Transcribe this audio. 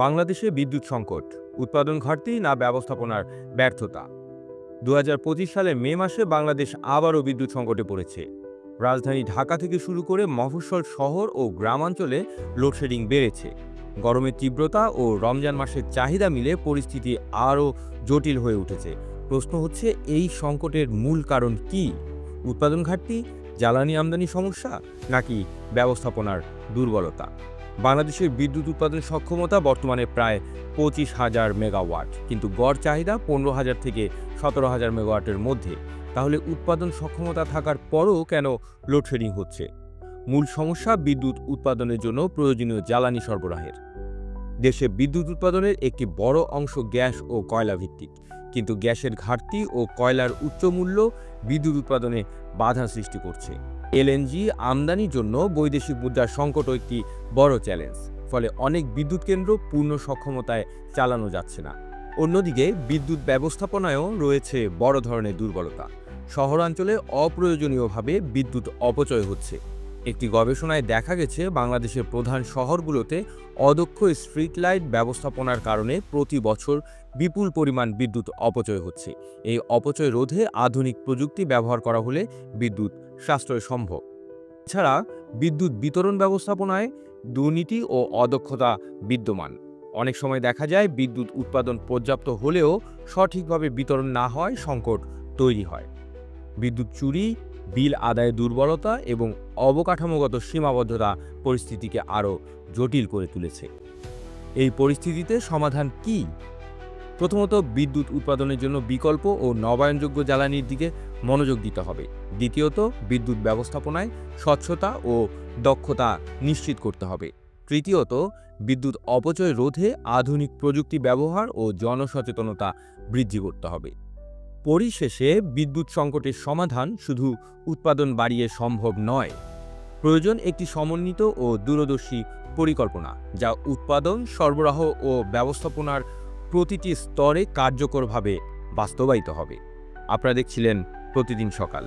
বাংলাদেশে বিদ্যুৎ সংকট, উৎপাদন ঘাটতি না ব্যবস্থাপনার ব্যর্থতা। ২০২৫ সালের মে মাসে বাংলাদেশ আবারও বিদ্যুৎ সংকটে পড়েছে। রাজধানী ঢাকা থেকে শুরু করে মফস্বল শহর ও গ্রামাঞ্চলে লোডশেডিং বেড়েছে। গরমের তীব্রতা ও রমজান মাসের চাহিদা মিলে পরিস্থিতি আরও জটিল হয়ে উঠেছে। প্রশ্ন হচ্ছে, এই সংকটের মূল কারণ কি? উৎপাদন ঘাটতি, জ্বালানি আমদানি সমস্যা, নাকি ব্যবস্থাপনার দুর্বলতা? বাংলাদেশের বিদ্যুৎ উৎপাদন সক্ষমতা বর্তমানে প্রায় ২৫,০০০ মেগাওয়াট, কিন্তু গড় চাহিদা ১৫,০০০ থেকে ১৭,০০০ মেগাওয়াটের মধ্যে। তাহলে উৎপাদন সক্ষমতা থাকার পরও কেন লোডশেডিং হচ্ছে? মূল সমস্যা বিদ্যুৎ উৎপাদনের জন্য প্রয়োজনীয় জ্বালানি সরবরাহের। দেশে বিদ্যুৎ উৎপাদনের একটি বড় অংশ গ্যাস ও কয়লা ভিত্তিক, কিন্তু গ্যাসের ঘাটতি ও কয়লার উচ্চ মূল্য বিদ্যুৎ উৎপাদনে বাধা সৃষ্টি করছে। এলএনজি আমদানির জন্য বৈদেশিক মুদ্রার সংকটও একটি বড় চ্যালেঞ্জ। ফলে অনেক বিদ্যুৎ কেন্দ্র পূর্ণ সক্ষমতায় চালানো যাচ্ছে না। অন্যদিকে বিদ্যুৎ ব্যবস্থাপনায়ও রয়েছে বড় ধরনের দুর্বলতা। শহরাঞ্চলে অপ্রয়োজনীয়ভাবে বিদ্যুৎ অপচয় হচ্ছে। একটি গবেষণায় দেখা গেছে, বাংলাদেশের প্রধান শহরগুলোতে অদক্ষ স্ট্রিট লাইট ব্যবস্থাপনার কারণে প্রতি বছর বিপুল পরিমাণ বিদ্যুৎ অপচয় হচ্ছে। এই অপচয় রোধে আধুনিক প্রযুক্তি ব্যবহার করা হলে বিদ্যুৎ সাশ্রয় সম্ভব। এছাড়া বিদ্যুৎ বিতরণ ব্যবস্থাপনায় দুর্নীতি ও অদক্ষতা বিদ্যমান। অনেক সময় দেখা যায়, বিদ্যুৎ উৎপাদন পর্যাপ্ত হলেও সঠিকভাবে বিতরণ না হওয়ায় সংকট তৈরি হয়। বিদ্যুৎ চুরি, বিল আদায়ে দুর্বলতা এবং অবকাঠামোগত সীমাবদ্ধতা পরিস্থিতিকে আরও জটিল করে তুলেছে। এই পরিস্থিতিতে সমাধান কি? প্রথমত, বিদ্যুৎ উৎপাদনের জন্য বিকল্প ও নবায়নযোগ্য জ্বালানির দিকে মনোযোগ দিতে হবে। দ্বিতীয়ত, বিদ্যুৎ ব্যবস্থাপনায় স্বচ্ছতা ও দক্ষতা নিশ্চিত করতে হবে। তৃতীয়ত, বিদ্যুৎ অপচয় রোধে আধুনিক প্রযুক্তি ব্যবহার ও জনসচেতনতা বৃদ্ধি করতে হবে। পরিশেষে বিদ্যুৎ সংকটের সমাধান শুধু উৎপাদন বাড়িয়ে সম্ভব নয়। প্রয়োজন একটি সমন্বিত ও দূরদর্শী পরিকল্পনা, যা উৎপাদন, সরবরাহ ও ব্যবস্থাপনার প্রতিটি স্তরে কার্যকরভাবে বাস্তবায়িত হবে। আপনারা দেখছিলেন প্রতিদিন সকাল।